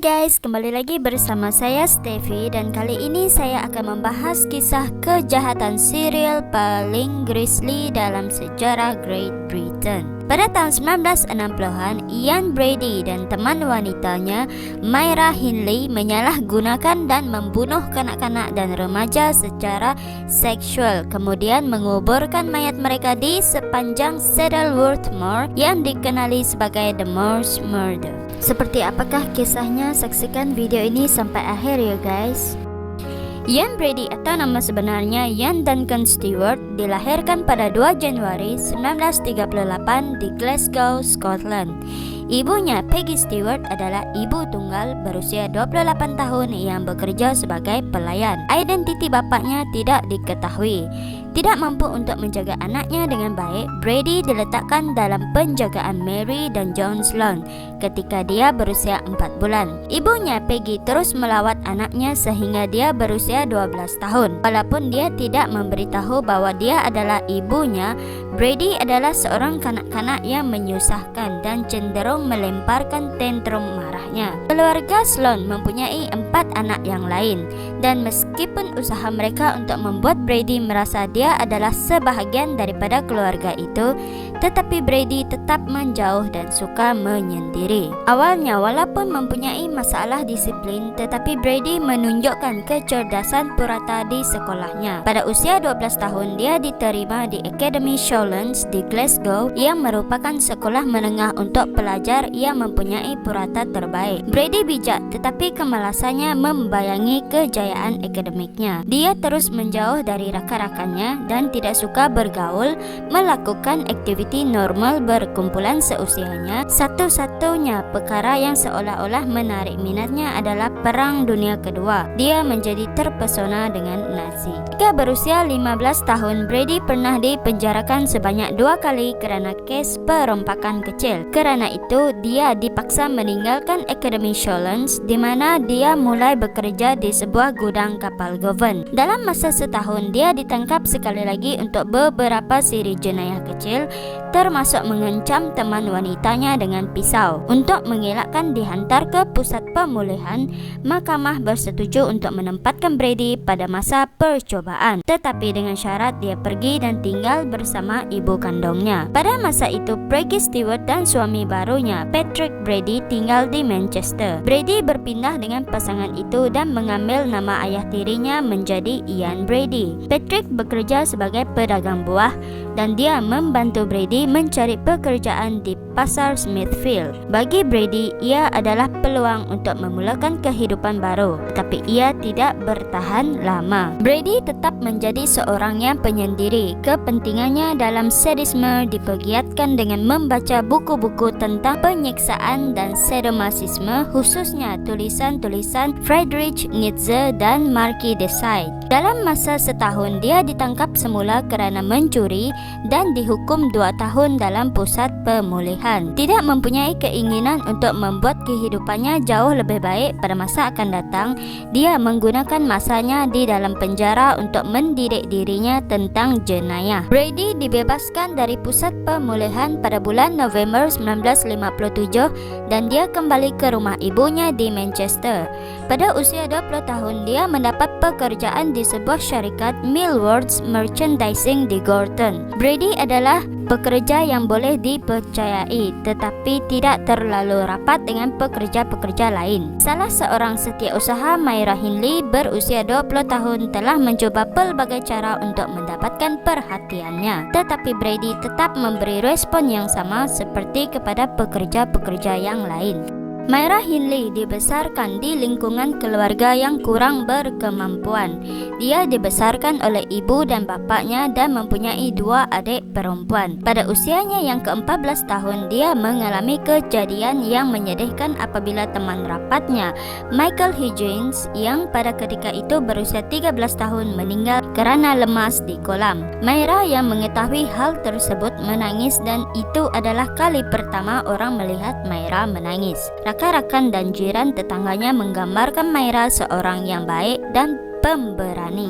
guys, kembali lagi bersama saya Steffi dan kali ini saya akan membahas kisah kejahatan serial paling grisly dalam sejarah Great Britain. Pada tahun 1960-an, Ian Brady dan teman wanitanya Myra Hindley menyalahgunakan dan membunuh kanak-kanak dan remaja secara seksual, kemudian menguburkan mayat mereka di sepanjang Saddleworth Moor yang dikenali sebagai The Moors Murder. Seperti apakah kisahnya? Saksikan video ini sampai akhir ya guys. Ian Brady atau nama sebenarnya Ian Duncan Stewart dilahirkan pada 2 Januari 1938 di Glasgow, Scotland. Ibunya Peggy Stewart adalah ibu tunggal berusia 28 tahun yang bekerja sebagai pelayan. Identiti bapaknya tidak diketahui. Tidak mampu untuk menjaga anaknya dengan baik, Brady diletakkan dalam penjagaan Mary dan John Sloan ketika dia berusia 4 bulan. Ibunya Peggy terus melawat anaknya sehingga dia berusia 12 tahun. Walaupun dia tidak memberitahu bahwa dia adalah ibunya, Brady adalah seorang kanak-kanak yang menyusahkan dan cenderung melemparkan tantrum marahnya. Keluarga Sloan mempunyai 4 anak yang lain, dan meskipun usaha mereka untuk membuat Brady merasa dia adalah sebahagian daripada keluarga itu, tetapi Brady tetap menjauh dan suka menyendiri. Awalnya walaupun mempunyai masalah disiplin, tetapi Brady menunjukkan kecerdasan purata di sekolahnya. Pada usia 12 tahun dia diterima di Academy Showlands di Glasgow yang merupakan sekolah menengah untuk pelajar yang mempunyai purata terbaik. Brady bijak, tetapi kemalasannya membayangi kejayaan akademiknya. Dia terus menjauh dari rakan-rakannya dan tidak suka bergaul, melakukan aktiviti normal berkumpulan seusianya. Satu-satunya perkara yang seolah-olah menarik minatnya adalah Perang Dunia Kedua. Dia menjadi terpesona dengan Nazi. Ketika berusia 15 tahun, Brady pernah dipenjarakan sebanyak 2 kali kerana kes perompakan kecil. Kerana itu, dia dipaksa meninggalkan Academy Showlands di mana dia mulai bekerja di sebuah gudang kapal Govan. Dalam masa setahun, dia ditangkap sekali lagi untuk beberapa siri jenayah kecil, termasuk mengancam teman wanitanya dengan pisau. Untuk mengelakkan dihantar ke pusat pemulihan, mahkamah bersetuju untuk menempatkan Brady pada masa percobaan, tetapi dengan syarat dia pergi dan tinggal bersama ibu kandungnya. Pada masa itu, Peggy Stewart dan suami barunya, Patrick Brady, tinggal di Manchester. Brady berpindah dengan pasangan itu dan mengambil nama ayah tirinya menjadi Ian Brady. Patrick bekerja sebagai pedagang buah dan dia membantu Brady mencari pekerjaan di pasar Smithfield. Bagi Brady, ia adalah peluang untuk memulakan kehidupan baru, tetapi ia tidak bertahan lama. Brady tetap menjadi seorang yang penyendiri. Kepentingannya dalam sadisme dipergiatkan dengan membaca buku-buku tentang penyiksaan dan sadomasisme, khususnya tulisan-tulisan Friedrich Nietzsche dan Marquis de Sade. Dalam masa setahun, dia ditangkap semula kerana mencuri dan dihukum 2 tahun dalam pusat pemulihan. Tidak mempunyai keinginan untuk membuat kehidupannya jauh lebih baik pada masa akan datang, dia menggunakan masanya di dalam penjara untuk mendidik dirinya tentang jenayah. Brady dibebaskan dari pusat pemulihan pada bulan November 1957 dan dia kembali ke rumah ibunya di Manchester. Pada usia 20 tahun, dia mendapat pekerjaan di sebuah syarikat Millwards Merchandising di Gorton. Brady adalah pekerja yang boleh dipercayai, tetapi tidak terlalu rapat dengan pekerja-pekerja lain. Salah seorang setiausaha, Myra Hindley, berusia 20 tahun, telah mencoba pelbagai cara untuk mendapatkan perhatiannya, tetapi Brady tetap memberi respon yang sama seperti kepada pekerja-pekerja yang lain. Myra Hindley dibesarkan di lingkungan keluarga yang kurang berkemampuan. Dia dibesarkan oleh ibu dan bapaknya dan mempunyai 2 adik perempuan. Pada usianya yang ke-14 tahun, dia mengalami kejadian yang menyedihkan apabila teman rapatnya, Michael Higgins, yang pada ketika itu berusia 13 tahun, meninggal kerana lemas di kolam. Myra yang mengetahui hal tersebut menangis, dan itu adalah kali pertama orang melihat Myra menangis. Rakan-rakan dan jiran tetangganya menggambarkan Myra seorang yang baik dan pemberani.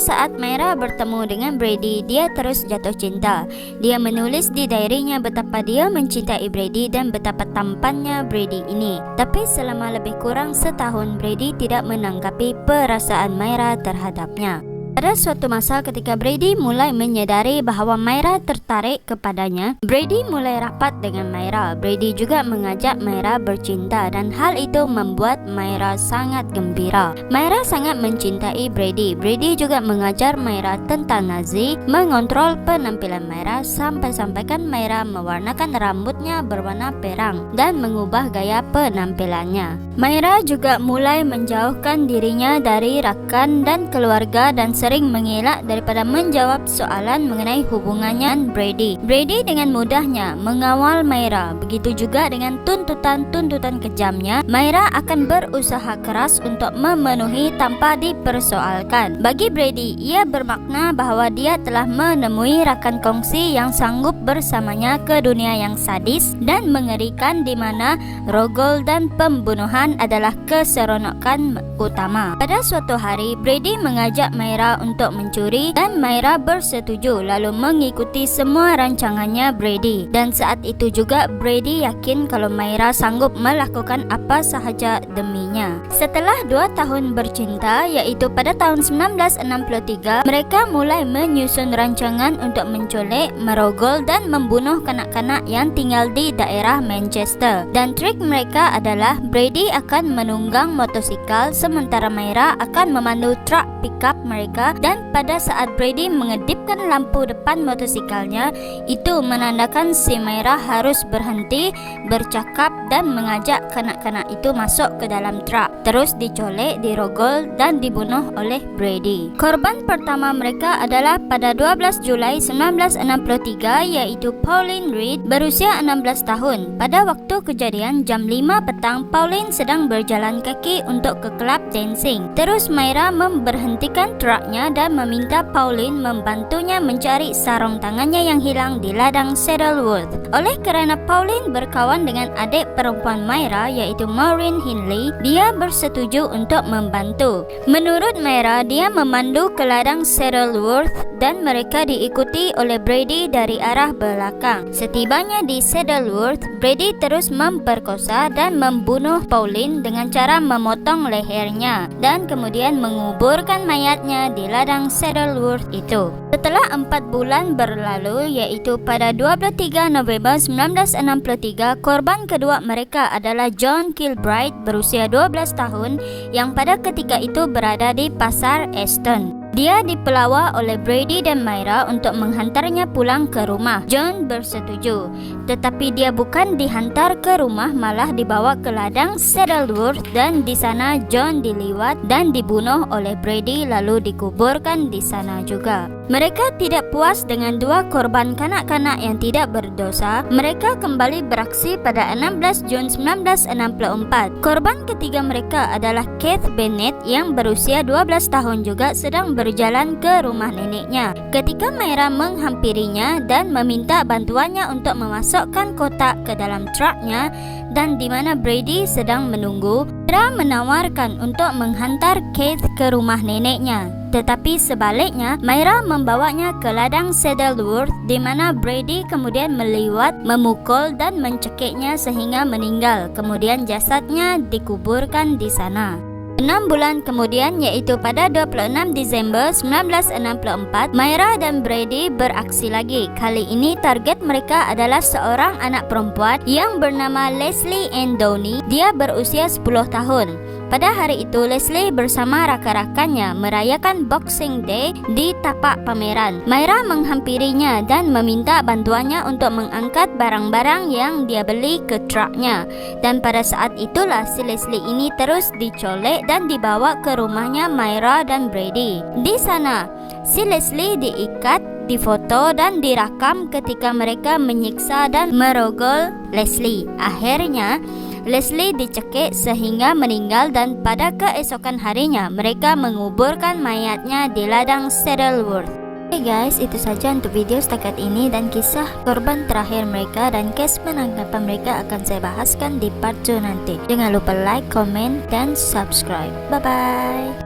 Saat Myra bertemu dengan Brady, dia terus jatuh cinta. Dia menulis di diarinya betapa dia mencintai Brady dan betapa tampannya Brady ini. Tapi selama lebih kurang setahun, Brady tidak menanggapi perasaan Myra terhadapnya. Pada suatu masa ketika Brady mulai menyadari bahawa Myra tertarik kepadanya, Brady mulai rapat dengan Myra. Brady juga mengajak Myra bercinta dan hal itu membuat Myra sangat gembira. Myra sangat mencintai Brady. Brady juga mengajar Myra tentang Nazi, mengontrol penampilan Myra sampai-sampaikan Myra mewarnakan rambutnya berwarna perang dan mengubah gaya penampilannya. Myra juga mulai menjauhkan dirinya dari rakan dan keluarga dan sering mengelak daripada menjawab soalan mengenai hubungannya dengan Brady. Brady dengan mudahnya mengawal Myra. Begitu juga dengan tuntutan-tuntutan kejamnya, Myra akan berusaha keras untuk memenuhi tanpa dipersoalkan. Bagi Brady, ia bermakna bahawa dia telah menemui rakan kongsi yang sanggup bersamanya ke dunia yang sadis dan mengerikan di mana rogol dan pembunuhan adalah keseronokan utama. Pada suatu hari, Brady mengajak Myra untuk mencuri dan Myra bersetuju lalu mengikuti semua rancangannya Brady. Dan saat itu juga Brady yakin kalau Myra sanggup melakukan apa sahaja deminya. Setelah 2 tahun bercinta, yaitu pada tahun 1963, mereka mulai menyusun rancangan untuk menculik, merogol dan membunuh kanak-kanak yang tinggal di daerah Manchester. Dan trik mereka adalah Brady akan menunggang motosikal sementara Myra akan memandu truk pickup mereka, dan pada saat Brady mengedipkan lampu depan motosikalnya, itu menandakan si Myra harus berhenti bercakap dan mengajak kanak-kanak itu masuk ke dalam truk, terus dicolek, dirogol dan dibunuh oleh Brady. Korban pertama mereka adalah pada 12 Julai 1963, yaitu Pauline Reed berusia 16 tahun. Pada waktu kejadian jam 5 petang, Pauline sedang berjalan kaki untuk ke kelab dancing. Terus Myra memberhentikan truknya dan meminta Pauline membantunya mencari sarung tangannya yang hilang di ladang Saddleworth. Oleh kerana Pauline berkawan dengan adik perempuan Myra, yaitu Maureen Hindley, dia bersetuju untuk membantu. Menurut Myra, dia memandu ke ladang Saddleworth dan mereka diikuti oleh Brady dari arah belakang. Setibanya di Saddleworth, Brady terus memperkosa dan membunuh Pauline dengan cara memotong lehernya dan kemudian menguburkan mayatnya di ladang Saddleworth itu. Setelah 4 bulan berlalu, yaitu pada 23 November 1963, korban kedua mereka adalah John Kilbride berusia 12 tahun yang pada ketika itu berada di pasar Aston. Dia dipelawa oleh Brady dan Myra untuk menghantarnya pulang ke rumah. John bersetuju, tetapi dia bukan dihantar ke rumah, malah dibawa ke ladang Saddleworth dan di sana John diliwat dan dibunuh oleh Brady lalu dikuburkan di sana juga. Mereka tidak puas dengan 2 korban kanak-kanak yang tidak berdosa. Mereka kembali beraksi pada 16 Jun 1964. Korban ketiga mereka adalah Keith Bennett yang berusia 12 tahun juga sedang berjalan ke rumah neneknya. Ketika Myra menghampirinya dan meminta bantuannya untuk memasukkan kotak ke dalam truknya dan di mana Brady sedang menunggu, Myra menawarkan untuk menghantar Keith ke rumah neneknya. Tetapi sebaliknya, Myra membawanya ke ladang Saddleworth di mana Brady kemudian meliwat, memukul dan mencekiknya sehingga meninggal. Kemudian jasadnya dikuburkan di sana. 6 bulan kemudian, yaitu pada 26 Disember 1964, Myra dan Brady beraksi lagi. Kali ini target mereka adalah seorang anak perempuan yang bernama Leslie Ann Downey. Dia berusia 10 tahun. Pada hari itu, Leslie bersama rakan-rakannya merayakan Boxing Day di tapak pameran. Myra menghampirinya dan meminta bantuannya untuk mengangkat barang-barang yang dia beli ke truknya. Dan pada saat itulah si Leslie ini terus dicolek dan dibawa ke rumahnya Myra dan Brady. Di sana, si Leslie diikat, difoto dan dirakam ketika mereka menyiksa dan merogol Leslie. Akhirnya, Leslie dicekik sehingga meninggal dan pada keesokan harinya mereka menguburkan mayatnya di ladang Saddleworth. Oke guys, itu saja untuk video setakat ini dan kisah korban terakhir mereka dan kes penangkapan mereka akan saya bahaskan di part 2 nanti. Jangan lupa like, komen, dan subscribe. Bye bye.